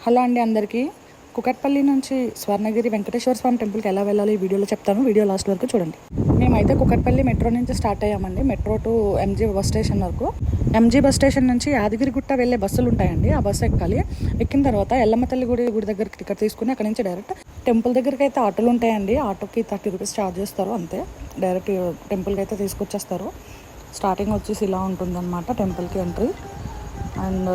Hello అండి అందరికీ. కుకట్పల్లి నుంచి స్వర్ణగిరి వెంకటేశ్వర స్వామి టెంపుల్కి ఎలా వెళ్ళాలో ఈ వీడియోలో చెప్తాను. వీడియో లాస్ట్ వరకు చూడండి. మేమైతే కుకట్పల్లి మెట్రో నుంచి స్టార్ట్ అయ్యామండి. Metro to MG bus station వరకు. ఎంజీ బస్ స్టేషన్ నుంచి యాదగిరిగుట్ట వెళ్ళే బస్సులు ఉంటాయండి. ఆ బస్సు ఎక్కాలి. ఎక్కిన తర్వాత ఎల్లమ్మ తల్లి గుడి దగ్గరికి టికెట్ తీసుకుని అక్కడ నుంచి డైరెక్ట్ టెంపుల్ దగ్గరికి అయితే ఆటోలు ఉంటాయండి. ఆటోకి 30 రూపీస్ ఛార్జ్ చేస్తారు అంతే. డైరెక్ట్ టెంపుల్కి అయితే తీసుకొచ్చేస్తారు. స్టార్టింగ్ వచ్చేసి ఇలా ఉంటుందన్నమాట టెంపుల్కి ఎంట్రీ. అండ్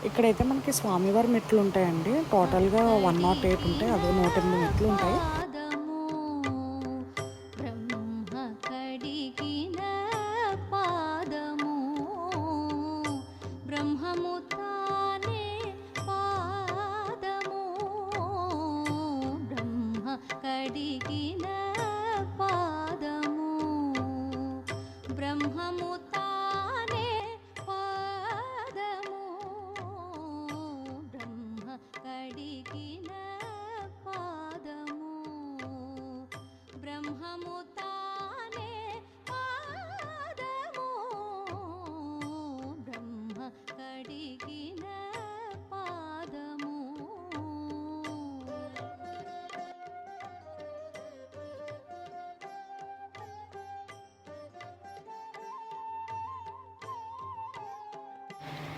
ఇక్కడైతే మనకి స్వామివారి మెట్లు ఉంటాయండి. టోటల్గా 108 ఉంటాయి. అదే 108 మెట్లు ఉంటాయి.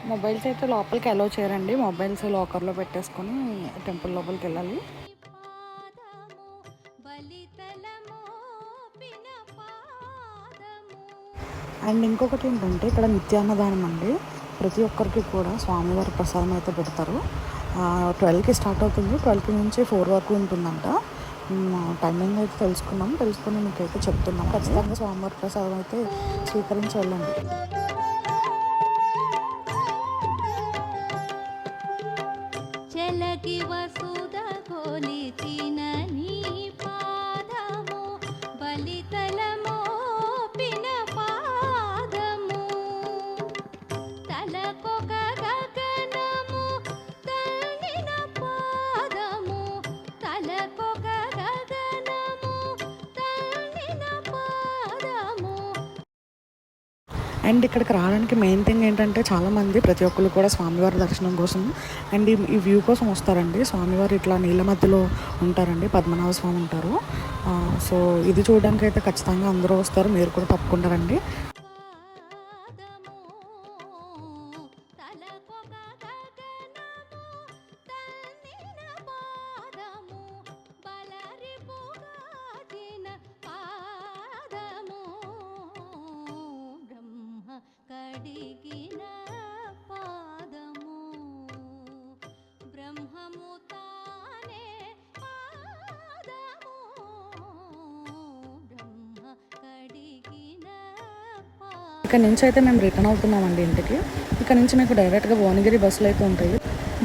మొబైల్స్ అయితే లోపలికి అలో చేయరండి. మొబైల్స్ లాకర్లో పెట్టేసుకొని టెంపుల్ లోపలికి వెళ్ళాలి. అండ్ ఇంకొకటి ఏంటంటే ఇక్కడ నిత్యాన్నదానం అండి. ప్రతి ఒక్కరికి కూడా స్వామివారి ప్రసాదం అయితే పెడతారు. 12కి స్టార్ట్ అవుతుంది. 12 నుంచి 4 వరకు ఉంటుందంట. టైమింగ్ అయితే తెలుసుకుని మీకైతే చెప్తున్నాం. ఖచ్చితంగా స్వామివారి ప్రసాదం అయితే స్వీకరించి వెళ్ళండి. అండ్ ఇక్కడికి రావడానికి మెయిన్ థింగ్ ఏంటంటే చాలామంది ప్రతి ఒక్కరు కూడా స్వామివారి దర్శనం కోసం అండ్ ఈ వ్యూ కోసం వస్తారండి. స్వామివారు ఇట్లా నీళ్ళ మధ్యలో ఉంటారండి. పద్మనాభ స్వామి ఉంటారు. సో ఇది చూడడానికి అయితే ఖచ్చితంగా అందరూ వస్తారు. మీరు కూడా తప్పకుండా రండి. ఇక్కడ నుంచి అయితే మేము రిటర్న్ అవుతున్నామండి ఇంటికి. ఇక్కడ నుంచి మీకు డైరెక్ట్గా భువనగిరి బస్సులు అయితే ఉంటాయి.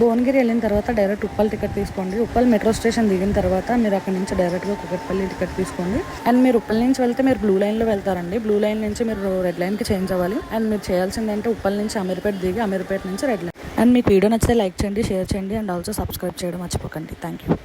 భువనగిరి వెళ్ళిన తర్వాత డైరెక్ట్ ఉప్పల్ టికెట్ తీసుకోండి. ఉప్పల్ మెట్రో స్టేషన్ దిగిన తర్వాత మీరు అక్కడ నుంచి డైరెక్ట్గా కుకట్పల్లి టికెట్ తీసుకోండి. అండ్ మీరు ఉప్పల్ నుంచి వెళ్తే మీరు బ్లూ లైన్లో వెళ్తారండి. బ్లూ లైన్ నుంచి మీరు రెడ్ లైన్కి చేంజ్ అవ్వాలి. అండ్ మీరు చేయాల్సిందంటే ఉప్పల్ నుంచి అమీర్పేట దిగి అమీర్పేట నుంచి రెడ్ లైన్. అండ్ మీకు వీడియో నచ్చితే లైక్ చేయండి, షేర్ చేయండి అండ్ ఆల్సో సబ్స్క్రైబ్ చేయడం మర్చిపోకండి. Thank you.